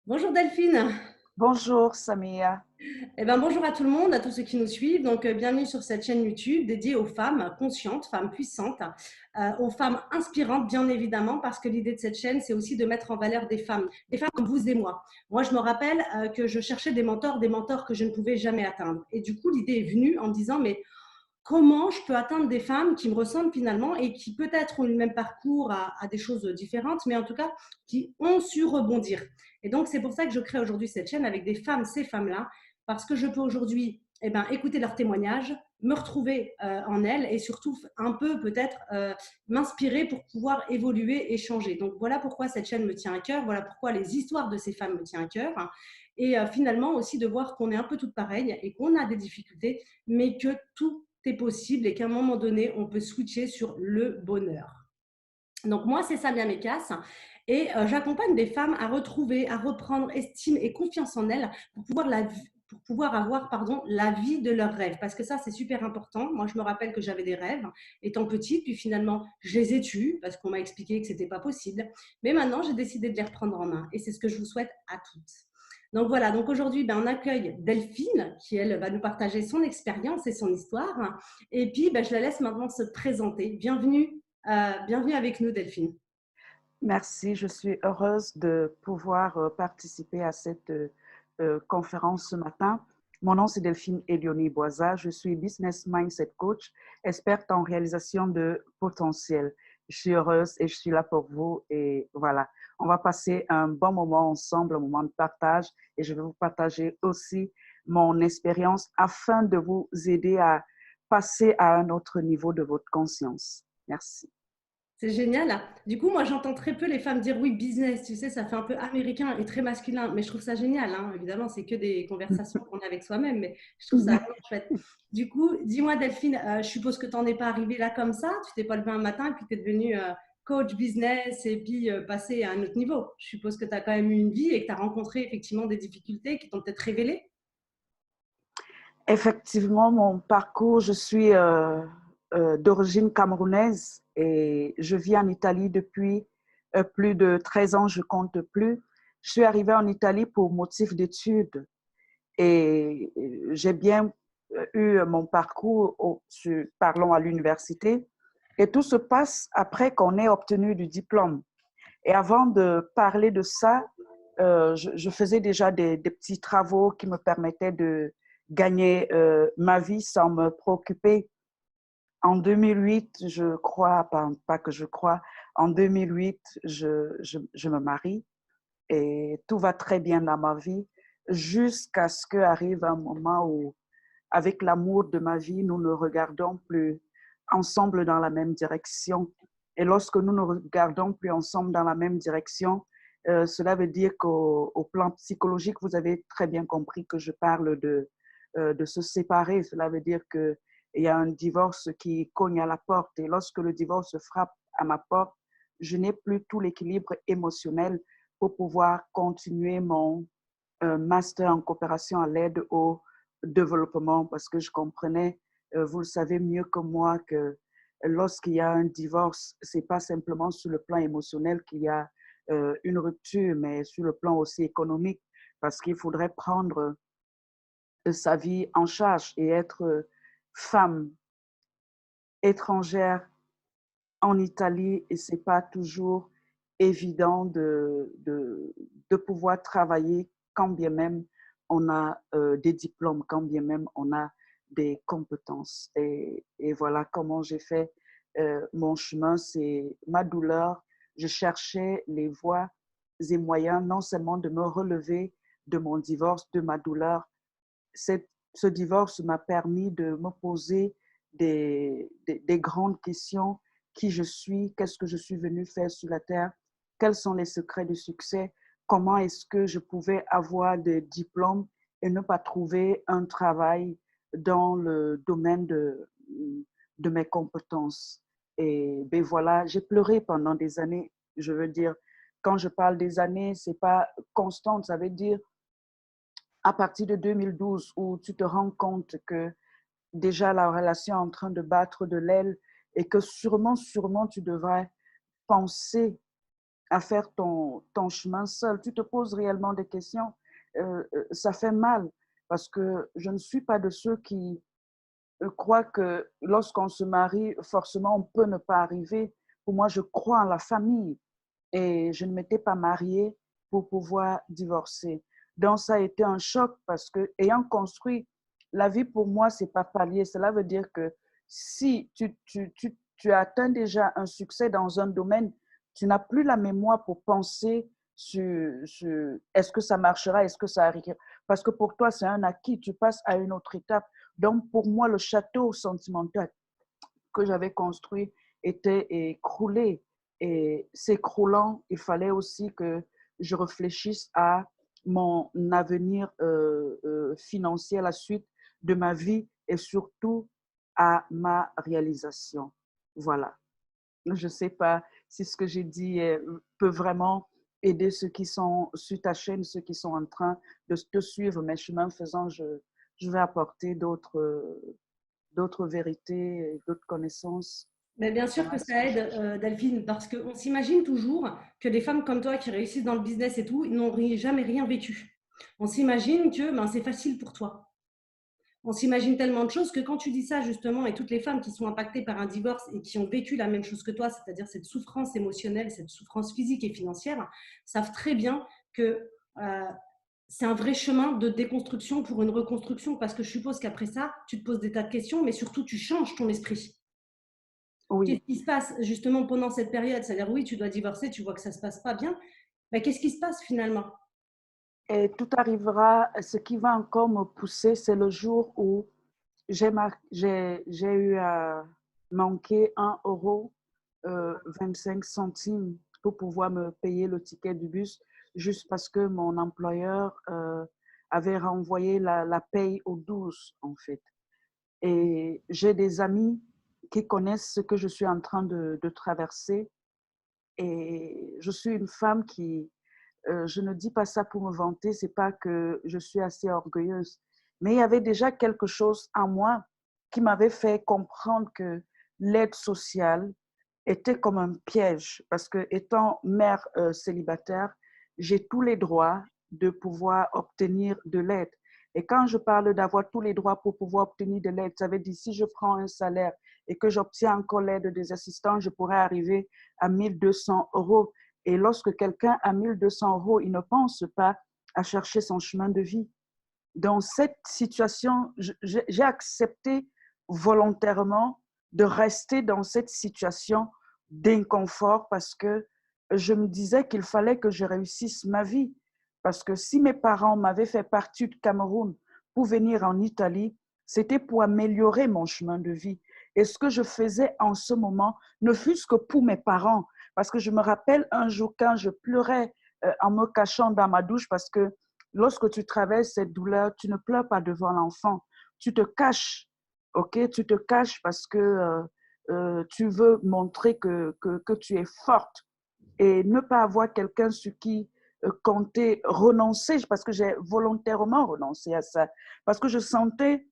Bonjour Delphine. Bonjour Samia. Bonjour à tout le monde, à tous ceux qui nous suivent. Bienvenue sur cette chaîne YouTube dédiée aux femmes conscientes, femmes puissantes, aux femmes inspirantes, bien évidemment, parce que l'idée de cette chaîne, c'est aussi de mettre en valeur des femmes comme vous et moi. Moi, je me rappelle que je cherchais des mentors que je ne pouvais jamais atteindre. Et du coup, l'idée est venue en me disant, mais comment je peux atteindre des femmes qui me ressemblent finalement et qui peut-être ont le même parcours à des choses différentes, mais en tout cas qui ont su rebondir. Et donc c'est pour ça que je crée aujourd'hui cette chaîne avec des femmes, ces femmes-là, parce que je peux aujourd'hui écouter leurs témoignages, me retrouver en elles et surtout un peu peut-être m'inspirer pour pouvoir évoluer et changer. Donc voilà pourquoi cette chaîne me tient à cœur, voilà pourquoi les histoires de ces femmes me tiennent à cœur. Et finalement aussi de voir qu'on est un peu toutes pareilles et qu'on a des difficultés, mais que tout est possible et qu'à un moment donné, on peut switcher sur le bonheur. Donc moi, c'est Samia Mekas et j'accompagne des femmes à retrouver, à reprendre estime et confiance en elles pour pouvoir avoir la vie de leurs rêves. Parce que ça, c'est super important. Moi, je me rappelle que j'avais des rêves étant petite, puis finalement, je les ai tus parce qu'on m'a expliqué que ce n'était pas possible. Mais maintenant, j'ai décidé de les reprendre en main et c'est ce que je vous souhaite à toutes. Donc voilà, donc aujourd'hui, on accueille Delphine qui, elle, va nous partager son expérience et son histoire. Et puis, je la laisse maintenant se présenter. Bienvenue avec nous, Delphine. Merci, je suis heureuse de pouvoir participer à cette conférence ce matin. Mon nom c'est Delphine Elioni Boisa, je suis Business Mindset Coach, experte en réalisation de potentiel. Je suis heureuse et je suis là pour vous et voilà, on va passer un bon moment ensemble, un moment de partage et je vais vous partager aussi mon expérience afin de vous aider à passer à un autre niveau de votre conscience. Merci. C'est génial. Du coup, moi, j'entends très peu les femmes dire oui, business. Tu sais, ça fait un peu américain et très masculin. Mais je trouve ça génial, hein. Évidemment, c'est que des conversations qu'on a avec soi-même, mais je trouve ça vraiment chouette. Du coup, dis-moi, Delphine, je suppose que tu n'en es pas arrivée là comme ça. Tu t'es pas levée un matin et puis tu es devenue coach business et puis passée à un autre niveau. Je suppose que tu as quand même eu une vie et que tu as rencontré effectivement des difficultés qui t'ont peut-être révélé. Effectivement, mon parcours, je suis d'origine camerounaise et je vis en Italie depuis plus de 13 ans, je compte plus. Je suis arrivée en Italie pour motif d'études et j'ai bien eu mon parcours, parlons à l'université, et tout se passe après qu'on ait obtenu du diplôme. Et avant de parler de ça, je faisais déjà des petits travaux qui me permettaient de gagner ma vie sans me préoccuper. En 2008, je crois, pas que je crois, en 2008, je me marie et tout va très bien dans ma vie jusqu'à ce qu'arrive un moment où, avec l'amour de ma vie, nous ne regardons plus ensemble dans la même direction. Et lorsque nous ne regardons plus ensemble dans la même direction, cela veut dire qu'au plan psychologique, vous avez très bien compris que je parle de se séparer. Cela veut dire qu'il y a un divorce qui cogne à la porte. Et lorsque le divorce frappe à ma porte, je n'ai plus tout l'équilibre émotionnel pour pouvoir continuer mon master en coopération à l'aide au développement parce que je comprenais, vous le savez mieux que moi, que lorsqu'il y a un divorce, c'est pas simplement sur le plan émotionnel qu'il y a une rupture, mais sur le plan aussi économique, parce qu'il faudrait prendre sa vie en charge et être femme étrangère en Italie, et c'est pas toujours évident de pouvoir travailler quand bien même on a des diplômes, quand bien même on a des compétences. Et voilà comment j'ai fait mon chemin, c'est ma douleur. Je cherchais les voies et moyens non seulement de me relever de mon divorce, de ma douleur. Ce divorce m'a permis de me poser des grandes questions. Qui je suis, qu'est-ce que je suis venue faire sur la terre, quels sont les secrets du succès, comment est-ce que je pouvais avoir des diplômes et ne pas trouver un travail dans le domaine de mes compétences. Et ben voilà, j'ai pleuré pendant des années. Je veux dire, quand je parle des années, c'est pas constant, ça veut dire à partir de 2012 où tu te rends compte que déjà la relation est en train de battre de l'aile et que sûrement tu devrais penser à faire ton chemin seul. Tu te poses réellement des questions. Ça fait mal parce que je ne suis pas de ceux qui croient que lorsqu'on se marie, forcément, on peut ne pas arriver. Pour moi, je crois en la famille et je ne m'étais pas mariée pour pouvoir divorcer. Donc, ça a été un choc parce que, ayant construit la vie pour moi, c'est pas palier. Cela veut dire que si tu atteins déjà un succès dans un domaine, tu n'as plus la mémoire pour penser sur est-ce que ça marchera, est-ce que ça arrivera. Parce que pour toi, c'est un acquis, tu passes à une autre étape. Donc, pour moi, le château sentimental que j'avais construit était écroulé. Et s'écroulant, il fallait aussi que je réfléchisse à mon avenir financier, à la suite de ma vie et surtout à ma réalisation. Voilà. Je ne sais pas si ce que j'ai dit peut vraiment aider ceux qui sont sur ta chaîne, ceux qui sont en train de te suivre, mais chemin faisant, je vais apporter d'autres vérités, d'autres connaissances. Mais bien sûr que ça aide, Delphine, parce qu'on s'imagine toujours que des femmes comme toi qui réussissent dans le business et tout, ils n'ont jamais rien vécu. On s'imagine que ben, c'est facile pour toi. On s'imagine tellement de choses que quand tu dis ça justement, et toutes les femmes qui sont impactées par un divorce et qui ont vécu la même chose que toi, c'est-à-dire cette souffrance émotionnelle, cette souffrance physique et financière, savent très bien que c'est un vrai chemin de déconstruction pour une reconstruction, parce que je suppose qu'après ça, tu te poses des tas de questions, mais surtout tu changes ton esprit. Qu'est-ce Oui, qui se passe justement pendant cette période? C'est-à-dire, oui, tu dois divorcer, tu vois que ça ne se passe pas bien, mais qu'est-ce qui se passe finalement? et tout arrivera. Ce qui va encore me pousser, c'est le jour où j'ai eu à manquer 1 euro 25 centimes pour pouvoir me payer le ticket du bus, juste parce que mon employeur avait renvoyé la paye au 12, en fait. Et j'ai des amis qui connaissent ce que je suis en train de traverser. Et je suis une femme qui, je ne dis pas ça pour me vanter, c'est pas que je suis assez orgueilleuse, mais il y avait déjà quelque chose en moi qui m'avait fait comprendre que l'aide sociale était comme un piège, parce que étant mère célibataire, j'ai tous les droits de pouvoir obtenir de l'aide. Et quand je parle d'avoir tous les droits pour pouvoir obtenir de l'aide, ça veut dire si je prends un salaire et que j'obtiens encore l'aide des assistants, je pourrais arriver à 1 200 euros. Et lorsque quelqu'un a 1 200 euros, il ne pense pas à chercher son chemin de vie. Dans cette situation, j'ai accepté volontairement de rester dans cette situation d'inconfort parce que je me disais qu'il fallait que je réussisse ma vie. Parce que si mes parents m'avaient fait partir du Cameroun pour venir en Italie, c'était pour améliorer mon chemin de vie. Et ce que je faisais en ce moment, ne fût-ce que pour mes parents, parce que je me rappelle un jour quand je pleurais en me cachant dans ma douche parce que lorsque tu traverses cette douleur, tu ne pleures pas devant l'enfant. Tu te caches, ok? Tu te caches parce que tu veux montrer que tu es forte et ne pas avoir quelqu'un sur qui compter, renoncer, parce que j'ai volontairement renoncé à ça, parce que je sentais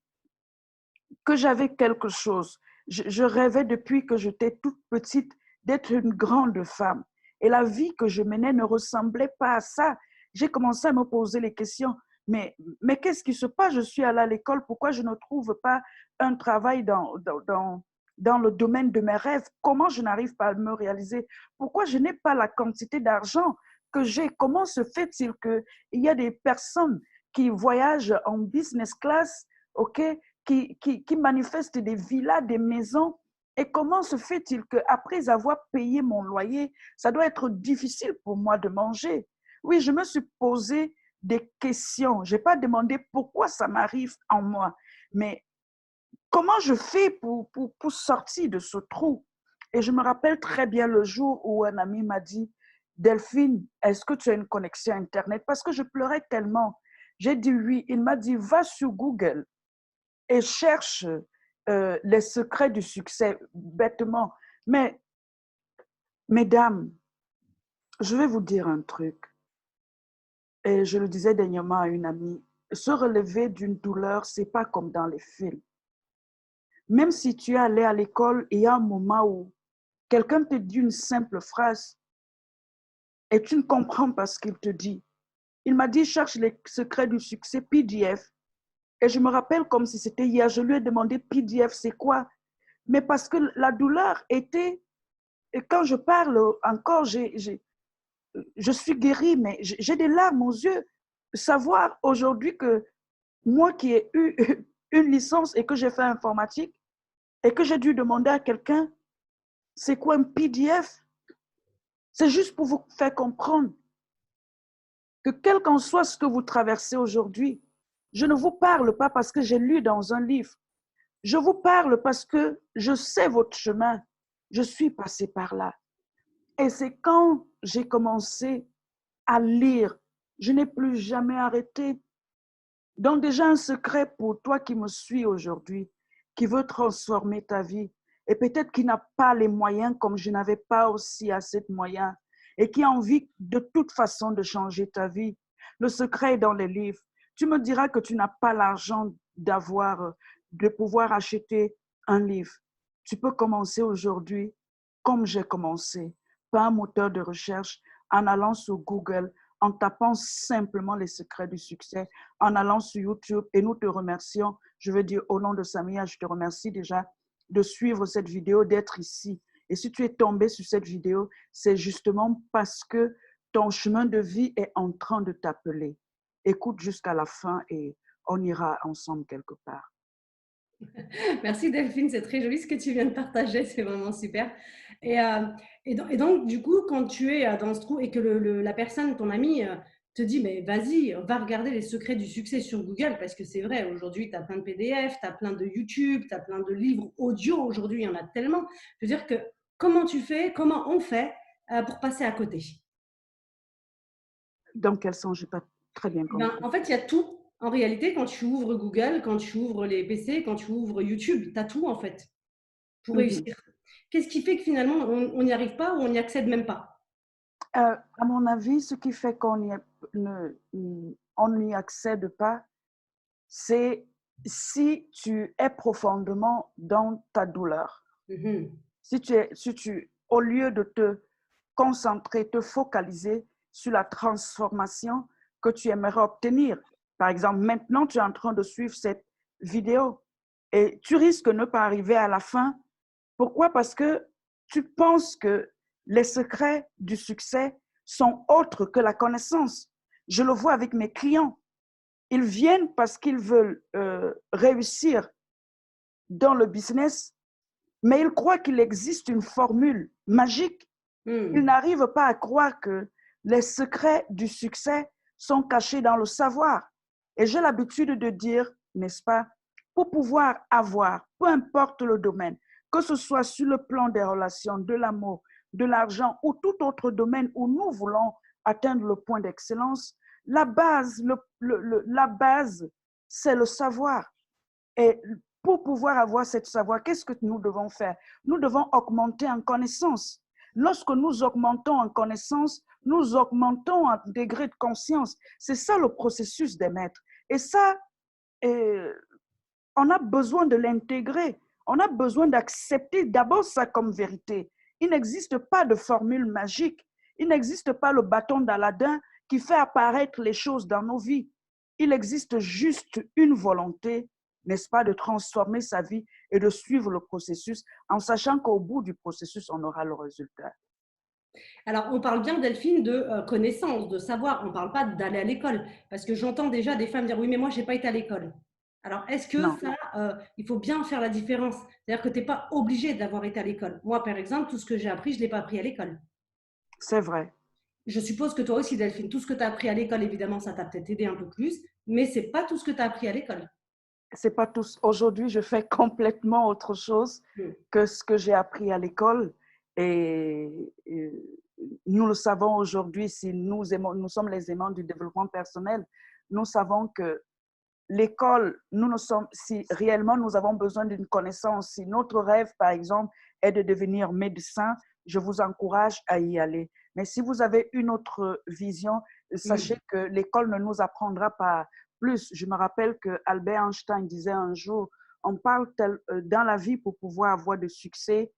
que j'avais quelque chose. Je rêvais depuis que j'étais toute petite d'être une grande femme. Et la vie que je menais ne ressemblait pas à ça. J'ai commencé à me poser les questions. Mais qu'est-ce qui se passe? Je suis allée à l'école. Pourquoi je ne trouve pas un travail dans le domaine de mes rêves? Comment je n'arrive pas à me réaliser? Pourquoi je n'ai pas la quantité d'argent que j'ai? Comment se fait-il qu'il y a des personnes qui voyagent en business class, ok, qui manifestent des villas, des maisons. Et comment se fait-il qu'après avoir payé mon loyer, ça doit être difficile pour moi de manger? Oui, je me suis posé des questions. Je n'ai pas demandé pourquoi ça m'arrive en moi, mais comment je fais pour sortir de ce trou? Et je me rappelle très bien le jour où un ami m'a dit, Delphine, est-ce que tu as une connexion Internet? Parce que je pleurais tellement. J'ai dit oui. Il m'a dit, va sur Google et cherche les secrets du succès bêtement. Mais, mesdames, je vais vous dire un truc. Et je le disais dernièrement à une amie. Se relever d'une douleur, c'est pas comme dans les films. Même si tu es allé à l'école, il y a un moment où quelqu'un te dit une simple phrase et tu ne comprends pas ce qu'il te dit. Il m'a dit, cherche les secrets du succès PDF. Et je me rappelle comme si c'était hier, je lui ai demandé PDF, c'est quoi? Mais parce que la douleur était, et quand je parle encore, je suis guérie, mais j'ai des larmes aux yeux. Savoir aujourd'hui que moi qui ai eu une licence et que j'ai fait informatique et que j'ai dû demander à quelqu'un, c'est quoi un PDF? C'est juste pour vous faire comprendre que quel qu'en soit ce que vous traversez aujourd'hui, je ne vous parle pas parce que j'ai lu dans un livre. Je vous parle parce que je sais votre chemin. Je suis passée par là. Et c'est quand j'ai commencé à lire, je n'ai plus jamais arrêté. Donc déjà un secret pour toi qui me suis aujourd'hui, qui veut transformer ta vie et peut-être qui n'a pas les moyens comme je n'avais pas aussi assez de moyens et qui a envie de toute façon de changer ta vie. Le secret est dans les livres. Tu me diras que tu n'as pas l'argent de pouvoir acheter un livre. Tu peux commencer aujourd'hui comme j'ai commencé, par un moteur de recherche, en allant sur Google, en tapant simplement les secrets du succès, en allant sur YouTube, et nous te remercions. Je veux dire au nom de Samia, je te remercie déjà de suivre cette vidéo, d'être ici. Et si tu es tombé sur cette vidéo, c'est justement parce que ton chemin de vie est en train de t'appeler. Écoute jusqu'à la fin et on ira ensemble quelque part. Merci Delphine, c'est très joli ce que tu viens de partager, c'est vraiment super. Et, donc, du coup, quand tu es dans ce trou et que la personne, ton ami, te dit, mais vas-y, va regarder les secrets du succès sur Google, parce que c'est vrai, aujourd'hui, tu as plein de PDF, tu as plein de YouTube, tu as plein de livres audio, aujourd'hui, il y en a tellement. Je veux dire que comment tu fais, comment on fait pour passer à côté? Dans quel sens, je n'ai pas très bien Ben, compris. en fait, il y a tout. En réalité, quand tu ouvres Google, quand tu ouvres les PC, quand tu ouvres YouTube, tu as tout en fait pour Mhm. réussir. Qu'est-ce qui fait que finalement on n'y arrive pas ou on n'y accède même pas? À mon avis, ce qui fait on n'y accède pas, c'est si tu es profondément dans ta douleur. Mhm. Au lieu de te concentrer, te focaliser sur la transformation que tu aimerais obtenir. Par exemple, maintenant, tu es en train de suivre cette vidéo et tu risques de ne pas arriver à la fin. Pourquoi? Parce que tu penses que les secrets du succès sont autres que la connaissance. Je le vois avec mes clients. Ils viennent parce qu'ils veulent réussir dans le business, mais ils croient qu'il existe une formule magique. Ils Mhm. n'arrivent pas à croire que les secrets du succès sont cachés dans le savoir. Et j'ai l'habitude de dire, n'est-ce pas, pour pouvoir avoir, peu importe le domaine, que ce soit sur le plan des relations, de l'amour, de l'argent ou tout autre domaine où nous voulons atteindre le point d'excellence, la base, c'est le savoir. Et pour pouvoir avoir cette savoir, qu'est-ce que nous devons faire? Nous devons augmenter en connaissance. Lorsque nous augmentons en connaissance, nous augmentons en degré de conscience. C'est ça le processus des maîtres. Et ça, euh, on a besoin de l'intégrer. On a besoin d'accepter d'abord ça comme vérité. Il n'existe pas de formule magique. Il n'existe pas le bâton d'Aladin qui fait apparaître les choses dans nos vies. Il existe juste une volonté, n'est-ce pas, de transformer sa vie et de suivre le processus en sachant qu'au bout du processus, on aura le résultat. Alors, on parle bien, Delphine, de connaissance, de savoir. On ne parle pas d'aller à l'école. Parce que j'entends déjà des femmes dire, oui, mais moi, je n'ai pas été à l'école. Alors, est-ce que Non, ça, il faut bien faire la différence? C'est-à-dire que tu n'es pas obligé d'avoir été à l'école. Moi, par exemple, tout ce que j'ai appris, je ne l'ai pas appris à l'école. c'est vrai. Je suppose que toi aussi, Delphine, tout ce que tu as appris à l'école, évidemment, ça t'a peut-être aidé un peu plus, mais ce n'est pas tout ce que tu as appris à l'école. C'est pas tous. Aujourd'hui, je fais complètement autre chose Hmm. que ce que j'ai appris à l'école. Et nous le savons aujourd'hui, si nous sommes les aimants du développement personnel, nous savons que l'école, si réellement nous avons besoin d'une connaissance, si notre rêve, par exemple, est de devenir médecin, je vous encourage à y aller. Mais si vous avez une autre vision, sachez Hmm. que l'école ne nous apprendra pas plus. Je me rappelle que Albert Einstein disait un jour, on parle dans la vie pour pouvoir avoir de succès,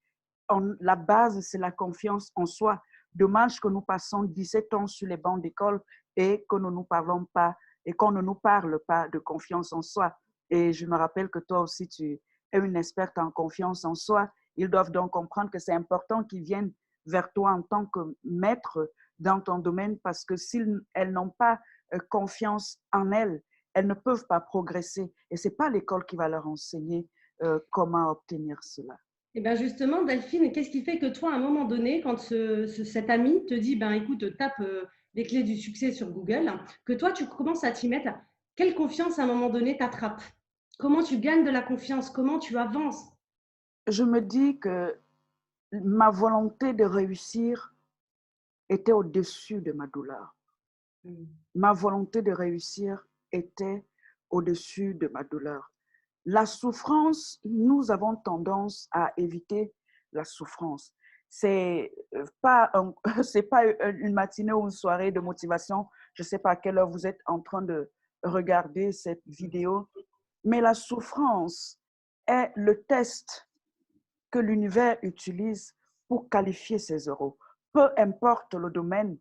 la base, c'est la confiance en soi. dommage que nous passons 17 ans sur les bancs d'école et que nous ne nous parlons pas et qu'on ne nous parle pas de confiance en soi. Et je me rappelle que toi aussi, tu es une experte en confiance en soi. Ils doivent donc comprendre que c'est important qu'ils viennent vers toi en tant que maître dans ton domaine parce que si elles n'ont pas confiance en elles, elles ne peuvent pas progresser. Et ce n'est pas l'école qui va leur enseigner comment obtenir cela. Et bien justement, Delphine, qu'est-ce qui fait que toi, à un moment donné, quand cet ami te dit, ben écoute, tape les clés du succès sur Google, que toi, tu commences à t'y mettre, quelle confiance à un moment donné t'attrape? Comment tu gagnes de la confiance? Comment tu avances? Je me dis que ma volonté de réussir était au-dessus de ma douleur. Ma volonté de réussir était au-dessus de ma douleur. La souffrance, nous avons tendance à éviter la souffrance. C'est pas c'est pas une matinée ou une soirée de motivation. Je ne sais pas à quelle heure vous êtes en train de regarder cette vidéo, mais la souffrance est le test que l'univers utilise pour qualifier ses euros. Peu importe le domaine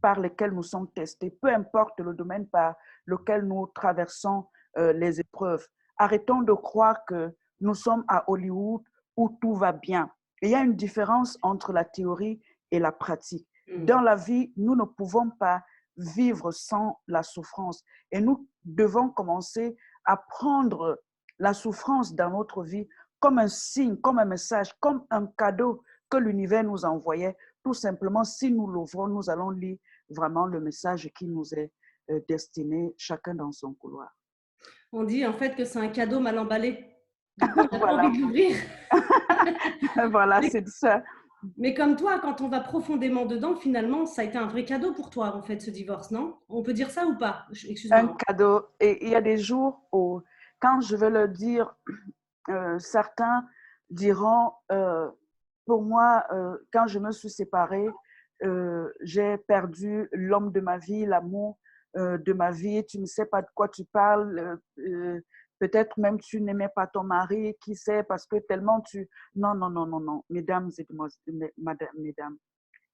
par lequel nous sommes testés, peu importe le domaine par lequel nous traversons les épreuves. Arrêtons de croire que nous sommes à Hollywood où tout va bien. Il y a une différence entre la théorie et la pratique. Dans la vie, nous ne pouvons pas vivre sans la souffrance et nous devons commencer à prendre la souffrance dans notre vie comme un signe, comme un message, comme un cadeau que l'univers nous envoyait. Tout simplement, si nous l'ouvrons, nous allons lire vraiment le message qui nous est destiné, chacun dans son couloir. On dit en fait que c'est un cadeau mal emballé. Du coup, on n'a pas Voilà. envie de l'ouvrir. Voilà, c'est ça. Mais comme toi, quand on va profondément dedans, finalement, ça a été un vrai cadeau pour toi, en fait, ce divorce, non? On peut dire ça ou pas? Un Excuse-moi. cadeau. Et il y a des jours où, quand je vais le dire, certains diront, pour moi, quand je me suis séparée, j'ai perdu l'homme de ma vie, l'amour de ma vie. Tu ne sais pas de quoi tu parles. Peut-être même tu n'aimais pas ton mari, qui sait, parce que tellement tu... Non, non, non, non, non. Mesdames et mesdames,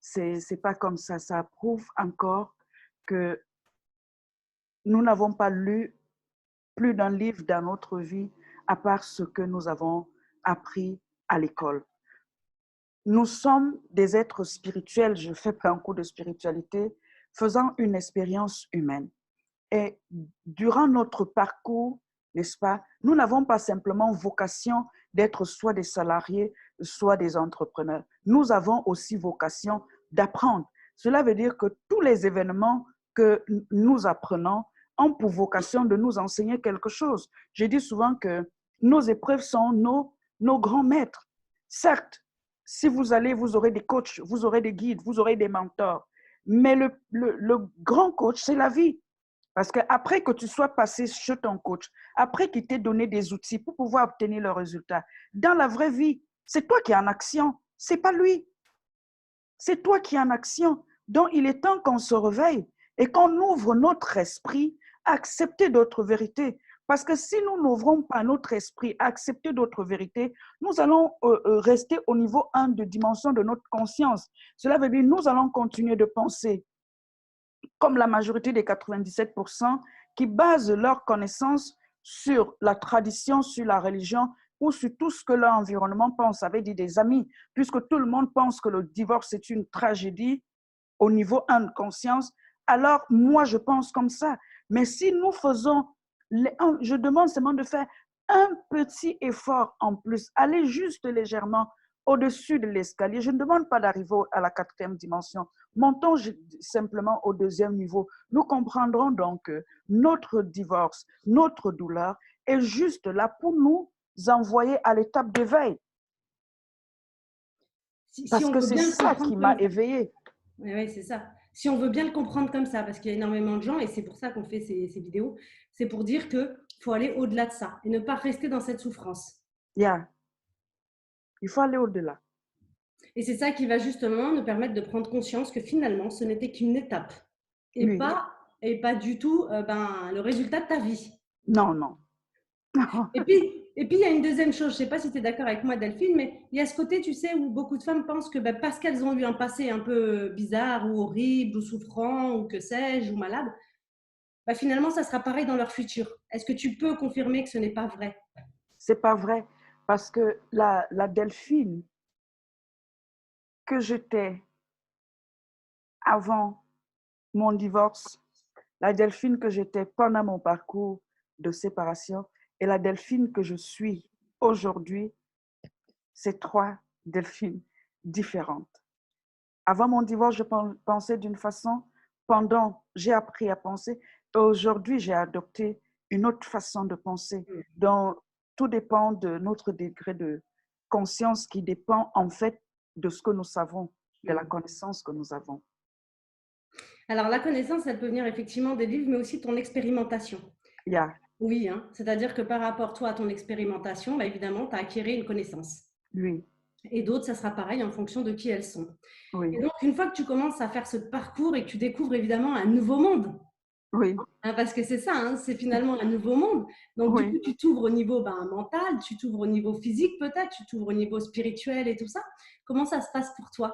c'est pas comme ça. Ça prouve encore que nous n'avons pas lu plus d'un livre dans notre vie à part ce que nous avons appris à l'école. Nous sommes des êtres spirituels, je fais pas un cours de spiritualité, faisant une expérience humaine. Et durant notre parcours, n'est-ce pas, nous n'avons pas simplement vocation d'être soit des salariés, soit des entrepreneurs. Nous avons aussi vocation d'apprendre. Cela veut dire que tous les événements que nous apprenons ont pour vocation de nous enseigner quelque chose. Je dis souvent que nos épreuves sont nos grands maîtres. Certes, si vous allez, vous aurez des coachs, vous aurez des guides, vous aurez des mentors. Mais le grand coach, c'est la vie. Parce qu'après que tu sois passé chez ton coach, après qu'il t'ait donné des outils pour pouvoir obtenir le résultat, dans la vraie vie, c'est toi qui es en action, c'est pas lui. C'est toi qui es en action. Donc, il est temps qu'on se réveille et qu'on ouvre notre esprit à accepter d'autres vérités. Parce que si nous n'ouvrons pas notre esprit à accepter d'autres vérités, nous allons rester au niveau 1 de dimension de notre conscience. Cela veut dire que nous allons continuer de penser comme la majorité des 97% qui basent leurs connaissances sur la tradition, sur la religion ou sur tout ce que leur environnement pense. Ça veut dire des amis, puisque tout le monde pense que le divorce est une tragédie au niveau 1 de conscience, alors moi je pense comme ça. Mais si nous faisons, je demande seulement de faire un petit effort en plus, aller juste légèrement au-dessus de l'escalier. Je ne demande pas d'arriver à la 4e dimension. Montons simplement au 2e niveau. Nous comprendrons donc que notre divorce, notre douleur est juste là pour nous envoyer à l'étape d'éveil. Parce que c'est ça qui m'a éveillée. Oui, c'est ça. Si on veut bien le comprendre comme ça, parce qu'il y a énormément de gens, et c'est pour ça qu'on fait ces vidéos, c'est pour dire qu'il faut aller au-delà de ça et ne pas rester dans cette souffrance. Yeah. Il faut aller au-delà. Et c'est ça qui va justement nous permettre de prendre conscience que finalement, ce n'était qu'une étape et, oui, pas du tout le résultat de ta vie. Non, non. Et puis, il y a une deuxième chose, je ne sais pas si tu es d'accord avec moi, Delphine, mais il y a ce côté, tu sais, où beaucoup de femmes pensent que parce qu'elles ont eu un passé un peu bizarre ou horrible ou souffrant ou que sais-je, ou malade, finalement, ça sera pareil dans leur futur. Est-ce que tu peux confirmer que ce n'est pas vrai? C'est pas vrai. Parce que la Delphine que j'étais avant mon divorce, la Delphine que j'étais pendant mon parcours de séparation et la Delphine que je suis aujourd'hui, c'est trois Delphines différentes. Avant mon divorce, je pensais d'une façon, pendant, j'ai appris à penser, et aujourd'hui, j'ai adopté une autre façon de penser. Donc, tout dépend de notre degré de conscience qui dépend en fait de ce que nous savons, de la connaissance que nous avons. Alors, la connaissance, elle peut venir effectivement des livres, mais aussi ton expérimentation. Yeah. Oui, hein. C'est-à-dire que par rapport, toi, à ton expérimentation, évidemment, tu as acquis une connaissance. Oui, Et d'autres, ça sera pareil en fonction de qui elles sont. oui, Et donc, une fois que tu commences à faire ce parcours et que tu découvres évidemment un nouveau monde, oui, parce que c'est ça, hein, c'est finalement un nouveau monde. Donc, du oui. coup, tu t'ouvres au niveau mental, tu t'ouvres au niveau physique peut-être, tu t'ouvres au niveau spirituel et tout ça. Comment ça se passe pour toi?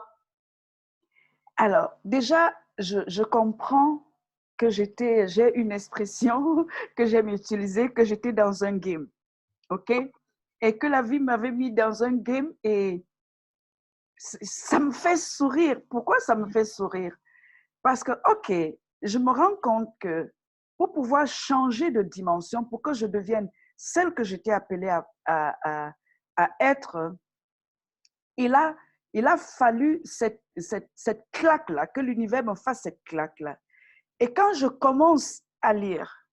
Alors, déjà, je comprends que j'ai une expression que j'aime utiliser, que j'étais dans un game, OK? Et que la vie m'avait mis dans un game et ça me fait sourire. Pourquoi ça me fait sourire? Parce que, OK, je me rends compte que pour pouvoir changer de dimension, pour que je devienne celle que j'étais appelée à être, il a, il a fallu cette claque-là, que l'univers me fasse cette claque-là. Et quand je commence à lire,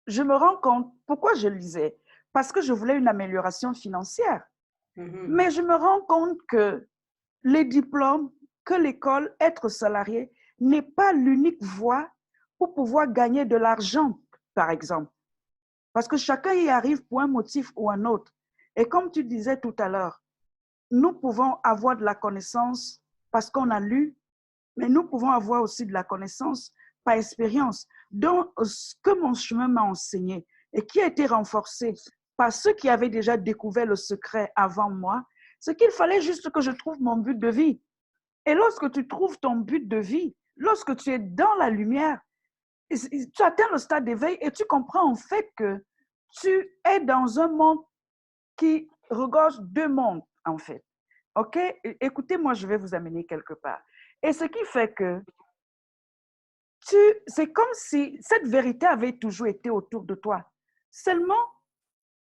je me rends compte, pourquoi je lisais? Parce que je voulais une amélioration financière. Mhm. Mais je me rends compte que les diplômes, que l'école, être salarié, n'est pas l'unique voie pour pouvoir gagner de l'argent, par exemple. Parce que chacun y arrive pour un motif ou un autre. Et comme tu disais tout à l'heure, nous pouvons avoir de la connaissance parce qu'on a lu, mais nous pouvons avoir aussi de la connaissance par expérience. Donc, ce que mon chemin m'a enseigné et qui a été renforcé par ceux qui avaient déjà découvert le secret avant moi, c'est qu'il fallait juste que je trouve mon but de vie. Et lorsque tu trouves ton but de vie, lorsque tu es dans la lumière, tu atteins le stade d'éveil et tu comprends en fait que tu es dans un monde qui regorge deux mondes, en fait. OK? Écoutez, moi, je vais vous amener quelque part. Et ce qui fait que c'est comme si cette vérité avait toujours été autour de toi. Seulement,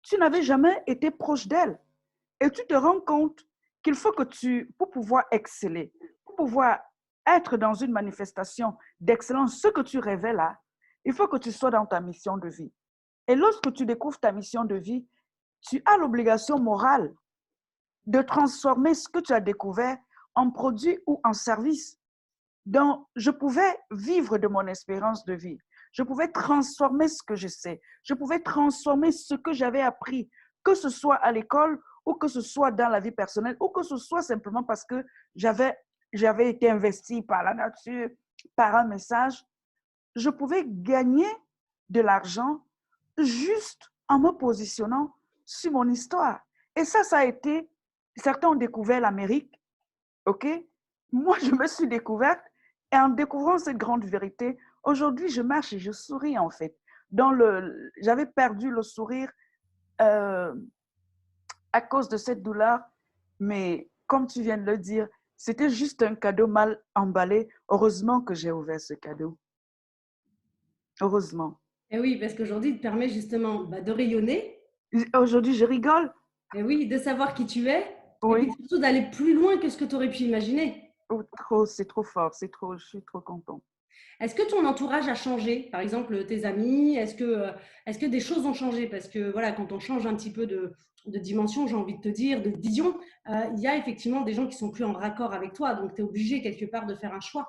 tu n'avais jamais été proche d'elle. Et tu te rends compte qu'il faut que pour pouvoir exceller, pour pouvoir être dans une manifestation d'excellence, ce que tu rêvais là, il faut que tu sois dans ta mission de vie. Et lorsque tu découvres ta mission de vie, tu as l'obligation morale de transformer ce que tu as découvert en produit ou en service. Donc, je pouvais vivre de mon espérance de vie. Je pouvais transformer ce que je sais. Je pouvais transformer ce que j'avais appris, que ce soit à l'école ou que ce soit dans la vie personnelle ou que ce soit simplement parce que j'avais été investi par la nature, par un message. Je pouvais gagner de l'argent juste en me positionnant sur mon histoire. Et ça a été, certains ont découvert l'Amérique, OK? Moi, je me suis découverte et en découvrant cette grande vérité, aujourd'hui, je marche et je souris en fait. J'avais perdu le sourire euh, à cause de cette douleur, mais comme tu viens de le dire, c'était juste un cadeau mal emballé. Heureusement que j'ai ouvert ce cadeau. Heureusement. Et oui, parce qu'aujourd'hui, il te permet justement de rayonner, Aujourd'hui, je rigole. et oui, de savoir qui tu es, et puis Oui. surtout d'aller plus loin que ce que tu aurais pu imaginer. Oh, trop, c'est trop fort, je suis trop contente. Est-ce que ton entourage a changé? Par exemple, tes amis, est-ce que des choses ont changé? Parce que voilà, quand on change un petit peu de dimension, j'ai envie de te dire, de vision, il y a effectivement des gens qui sont plus en raccord avec toi. Donc, tu es obligé quelque part de faire un choix.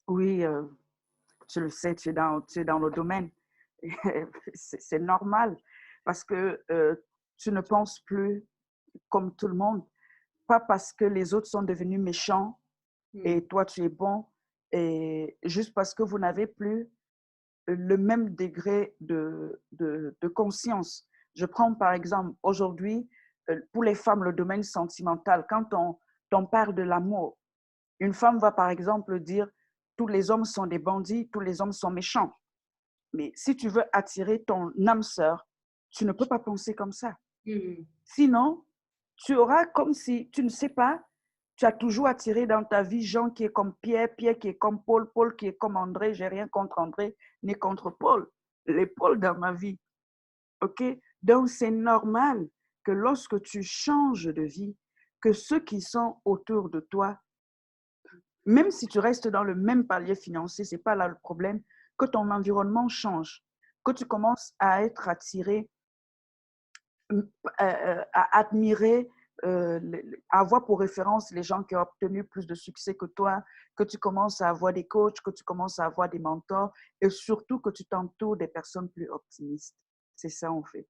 Oui, tu le sais, tu es dans le domaine. C'est normal parce que tu ne penses plus comme tout le monde, pas parce que les autres sont devenus méchants et toi tu es bon, et juste parce que vous n'avez plus le même degré de conscience. Je prends par exemple aujourd'hui, pour les femmes, le domaine sentimental. Quand on parle de l'amour, une femme va par exemple dire tous les hommes sont des bandits, tous les hommes sont méchants. Mais si tu veux attirer ton âme sœur, tu ne peux pas penser comme ça. Mhm. Sinon, tu auras comme si, tu ne sais pas, tu as toujours attiré dans ta vie Jean qui est comme Pierre, Pierre qui est comme Paul, Paul qui est comme André. J'ai rien contre André ni contre Paul. Les Paul dans ma vie. OK? Donc, c'est normal que lorsque tu changes de vie, que ceux qui sont autour de toi, même si tu restes dans le même palier financier, ce n'est pas là le problème, que ton environnement change, que tu commences à être attiré, à admirer, à avoir pour référence les gens qui ont obtenu plus de succès que toi, que tu commences à avoir des coachs, que tu commences à avoir des mentors et surtout que tu t'entoures des personnes plus optimistes. C'est ça, en fait.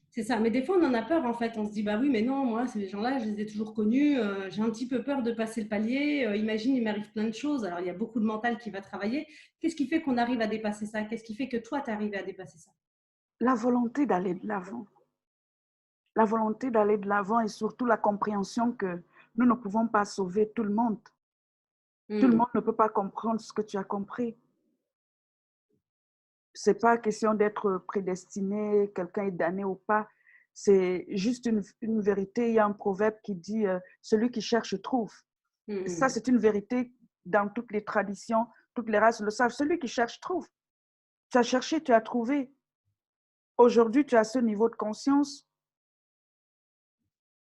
C'est ça, mais des fois on en a peur en fait, on se dit bah oui mais non, moi ces gens-là je les ai toujours connus, j'ai un petit peu peur de passer le palier, imagine il m'arrive plein de choses, alors il y a beaucoup de mental qui va travailler, qu'est-ce qui fait qu'on arrive à dépasser ça? Qu'est-ce qui fait que toi tu arrives à dépasser ça? La volonté d'aller de l'avant. La volonté d'aller de l'avant et surtout la compréhension que nous ne pouvons pas sauver tout le monde. Tout le Hmm. monde ne peut pas comprendre ce que tu as compris. C'est pas question d'être prédestiné, quelqu'un est damné ou pas. C'est juste une vérité. Il y a un proverbe qui dit celui qui cherche trouve. Et ça, Hmm. c'est une vérité dans toutes les traditions, toutes les races le savent. Celui qui cherche trouve. Tu as cherché, tu as trouvé. Aujourd'hui, tu as ce niveau de conscience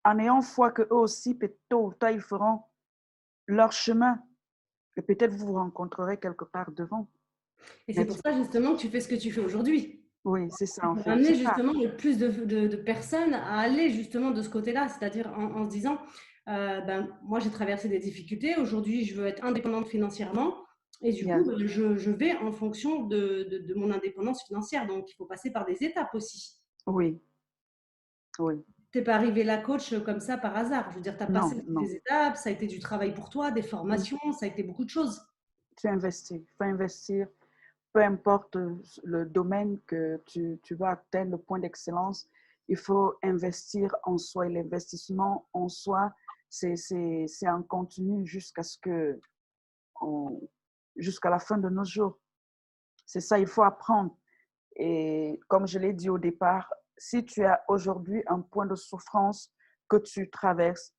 en ayant foi que eux aussi, tôt ou tard, ils feront leur chemin. Et peut-être vous vous rencontrerez quelque part devant. Et c'est Mais pour ça justement que tu fais ce que tu fais aujourd'hui. oui, c'est ça en Pour fait. amener C'est pas. justement le plus de personnes à aller justement de ce côté-là, c'est-à-dire en se disant, ben, moi j'ai traversé des difficultés, aujourd'hui je veux être indépendante financièrement, et du coup Yes. ben, je vais en fonction de mon indépendance financière, donc il faut passer par des étapes aussi. Oui, oui. Tu n'es pas arrivé là coach comme ça par hasard, je veux dire, tu as Non, passé toutes non. les étapes, ça a été du travail pour toi, des Mm. formations, ça a été beaucoup de choses. Tu investis. Il faut investir. Peu importe le domaine que tu vas atteindre, le point d'excellence, il faut investir en soi. Et l'investissement en soi, c'est en continu jusqu'à ce que jusqu'à la fin de nos jours. C'est ça, il faut apprendre. Et comme je l'ai dit au départ, si tu as aujourd'hui un point de souffrance que tu traverses,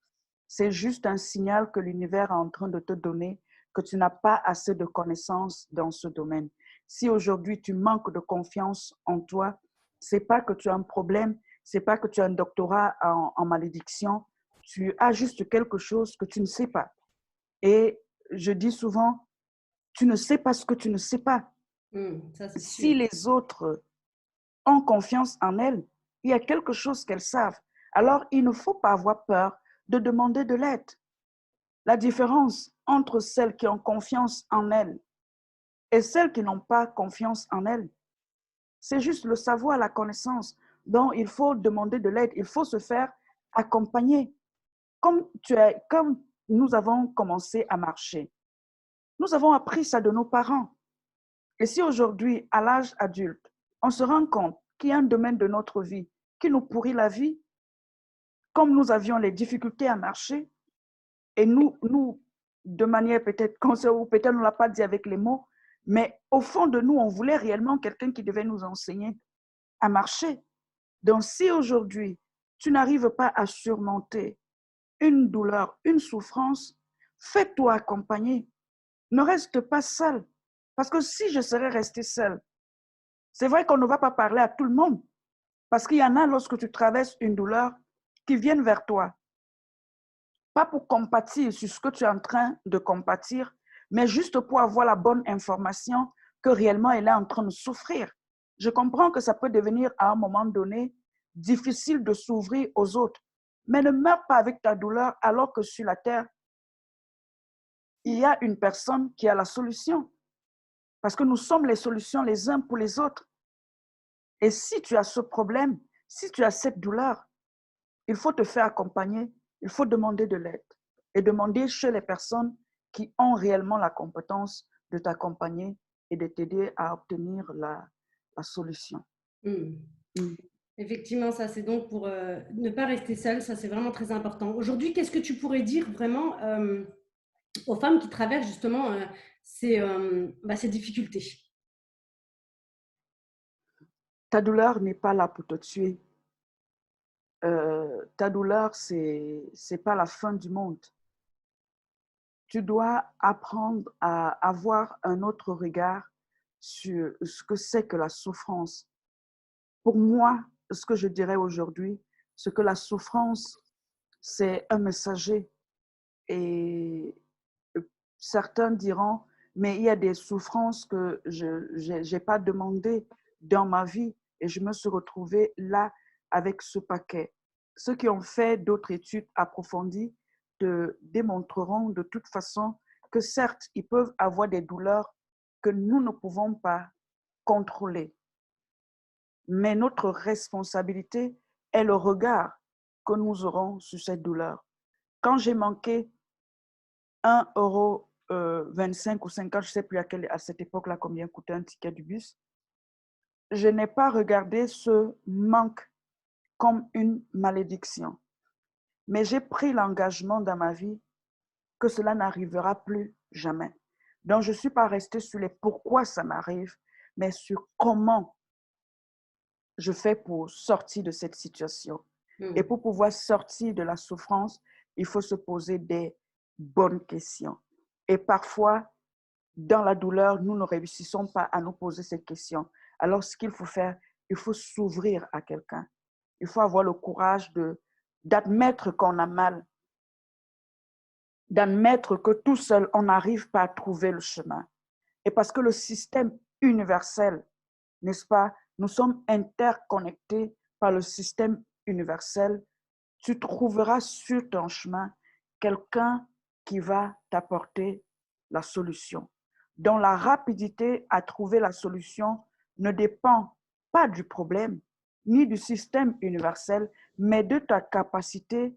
c'est juste un signal que l'univers est en train de te donner que tu n'as pas assez de connaissances dans ce domaine. Si aujourd'hui tu manques de confiance en toi, c'est pas que tu as un problème, c'est pas que tu as un doctorat en malédiction, tu as juste quelque chose que tu ne sais pas. Et je dis souvent, tu ne sais pas ce que tu ne sais pas. Ça c'est sûr. Si les autres ont confiance en elles, il y a quelque chose qu'elles savent. Alors, il ne faut pas avoir peur de demander de l'aide. La différence entre celles qui ont confiance en elles et celles qui n'ont pas confiance en elles, c'est juste le savoir, la connaissance. Donc, il faut demander de l'aide, il faut se faire accompagner. Comme nous avons commencé à marcher, nous avons appris ça de nos parents. Et si aujourd'hui, à l'âge adulte, on se rend compte qu'il y a un domaine de notre vie qui nous pourrit la vie, comme nous avions les difficultés à marcher, et nous de manière peut-être consciente, ou peut-être on ne l'a pas dit avec les mots, mais au fond de nous, on voulait réellement quelqu'un qui devait nous enseigner à marcher. Donc, si aujourd'hui, tu n'arrives pas à surmonter une douleur, une souffrance, fais-toi accompagner. Ne reste pas seul. Parce que si je serais restée seule, c'est vrai qu'on ne va pas parler à tout le monde. Parce qu'il y en a, lorsque tu traverses une douleur, qui viennent vers toi. Pas pour compatir sur ce que tu es en train de compatir, mais juste pour avoir la bonne information que réellement elle est en train de souffrir. Je comprends que ça peut devenir à un moment donné difficile de s'ouvrir aux autres, mais ne meurs pas avec ta douleur alors que sur la terre, il y a une personne qui a la solution. Parce que nous sommes les solutions les uns pour les autres. Et si tu as ce problème, si tu as cette douleur, il faut te faire accompagner, il faut demander de l'aide et demander chez les personnes qui ont réellement la compétence de t'accompagner et de t'aider à obtenir la solution. Mm. Mm. Effectivement, ça c'est donc pour ne pas rester seule, ça c'est vraiment très important. Aujourd'hui, qu'est-ce que tu pourrais dire vraiment aux femmes qui traversent justement ces difficultés? Ta douleur n'est pas là pour te tuer. Ta douleur, c'est pas la fin du monde. Tu dois apprendre à avoir un autre regard sur ce que c'est que la souffrance. Pour moi, ce que je dirais aujourd'hui, c'est que la souffrance, c'est un messager. Et certains diront, mais il y a des souffrances que je n'ai pas demandées dans ma vie et je me suis retrouvée là avec ce paquet. Ceux qui ont fait d'autres études approfondies te démontreront de toute façon que certes, ils peuvent avoir des douleurs que nous ne pouvons pas contrôler. Mais notre responsabilité est le regard que nous aurons sur cette douleur. Quand j'ai manqué 1 euro 25 ou 50, je ne sais plus à cette époque-là combien coûtait un ticket du bus, je n'ai pas regardé ce manque comme une malédiction. Mais j'ai pris l'engagement dans ma vie que cela n'arrivera plus jamais. Donc, je ne suis pas restée sur les pourquoi ça m'arrive, mais sur comment je fais pour sortir de cette situation. Et pour pouvoir sortir de la souffrance, il faut se poser des bonnes questions. Et parfois, dans la douleur, nous ne réussissons pas à nous poser ces questions. Alors, ce qu'il faut faire, il faut s'ouvrir à quelqu'un. Il faut avoir le courage d'admettre qu'on a mal, d'admettre que tout seul, on n'arrive pas à trouver le chemin. Et parce que le système universel, n'est-ce pas, nous sommes interconnectés par le système universel, tu trouveras sur ton chemin quelqu'un qui va t'apporter la solution. Donc la rapidité à trouver la solution ne dépend pas du problème, ni du système universel, mais de ta capacité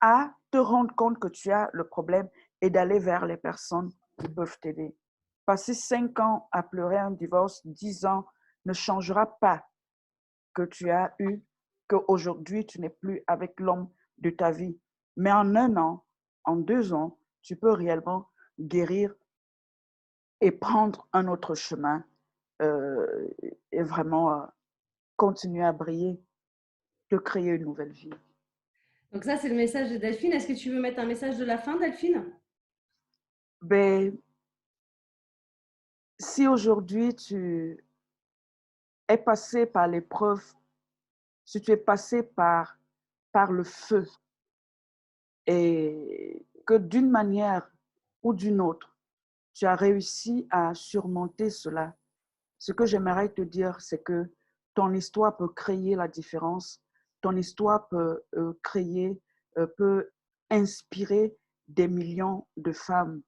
à te rendre compte que tu as le problème et d'aller vers les personnes qui peuvent t'aider. Passer 5 ans à pleurer un divorce, 10 ans, ne changera pas que tu as eu, qu'aujourd'hui tu n'es plus avec l'homme de ta vie. Mais en 1 an, en 2 ans, tu peux réellement guérir et prendre un autre chemin et vraiment continuer à briller, de créer une nouvelle vie. Donc ça, c'est le message de Delphine. Est-ce que tu veux mettre un message de la fin, Delphine? Ben, si aujourd'hui tu es passé par l'épreuve, si tu es passé par le feu et que d'une manière ou d'une autre, tu as réussi à surmonter cela, ce que j'aimerais te dire, c'est que ton histoire peut créer la différence, ton histoire peut créer, peut inspirer des millions de femmes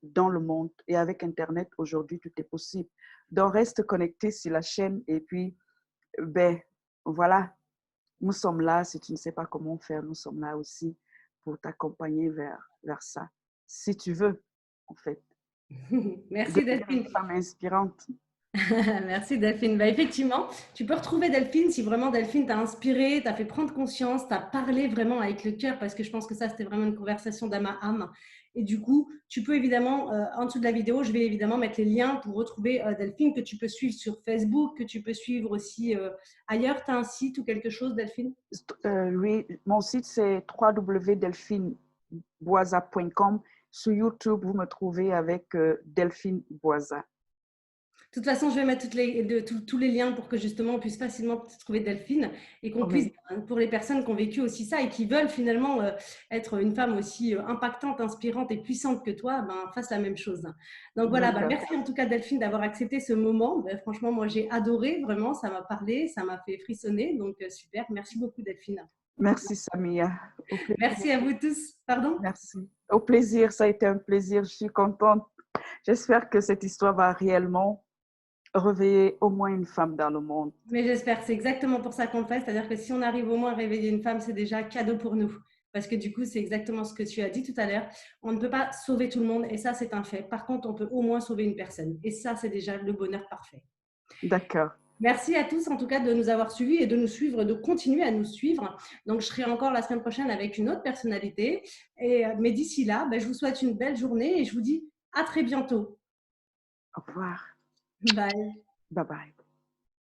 dans le monde. Et avec Internet, aujourd'hui, tout est possible. Donc, reste connecté sur la chaîne et puis, ben, voilà, nous sommes là. Si tu ne sais pas comment faire, nous sommes là aussi pour t'accompagner vers ça. Si tu veux, en fait, Merci, devenir une Delphine. femme inspirante. Merci Delphine. Bah, effectivement, tu peux retrouver Delphine si vraiment Delphine t'a inspiré, t'a fait prendre conscience, t'a parlé vraiment avec le cœur, parce que je pense que ça, c'était vraiment une conversation d'âme à âme. Et du coup, tu peux évidemment, en dessous de la vidéo, je vais évidemment mettre les liens pour retrouver Delphine, que tu peux suivre sur Facebook, que tu peux suivre aussi ailleurs. Tu as un site ou quelque chose, Delphine? Oui, mon site c'est www.delphineboisa.com. Sur YouTube, vous me trouvez avec Delphine Boisa. De toute façon, je vais mettre tous les liens pour que justement on puisse facilement trouver Delphine et qu'on puisse, Oui, pour les personnes qui ont vécu aussi ça et qui veulent finalement être une femme aussi impactante, inspirante et puissante que toi, ben, fasse la même chose. Donc voilà, ben, d'accord. merci en tout cas Delphine d'avoir accepté ce moment. Ben, franchement, moi j'ai adoré, vraiment, ça m'a parlé, ça m'a fait frissonner. Donc super, merci beaucoup Delphine. Merci Samia. Au plaisir. Merci à vous tous. Pardon? Merci. Au plaisir, ça a été un plaisir. Je suis contente. J'espère que cette histoire va réellement réveiller au moins une femme dans le monde. Mais j'espère, c'est exactement pour ça qu'on le fait. C'est-à-dire que si on arrive au moins à réveiller une femme, c'est déjà cadeau pour nous. parce que du coup, c'est exactement ce que tu as dit tout à l'heure. On ne peut pas sauver tout le monde et ça, c'est un fait. Par contre, on peut au moins sauver une personne et ça, c'est déjà le bonheur parfait. D'accord. Merci à tous en tout cas de nous avoir suivis et de nous suivre, de continuer à nous suivre. Donc, je serai encore la semaine prochaine avec une autre personnalité. Mais d'ici là, je vous souhaite une belle journée et je vous dis à très bientôt. Au revoir. Bye. Bye bye.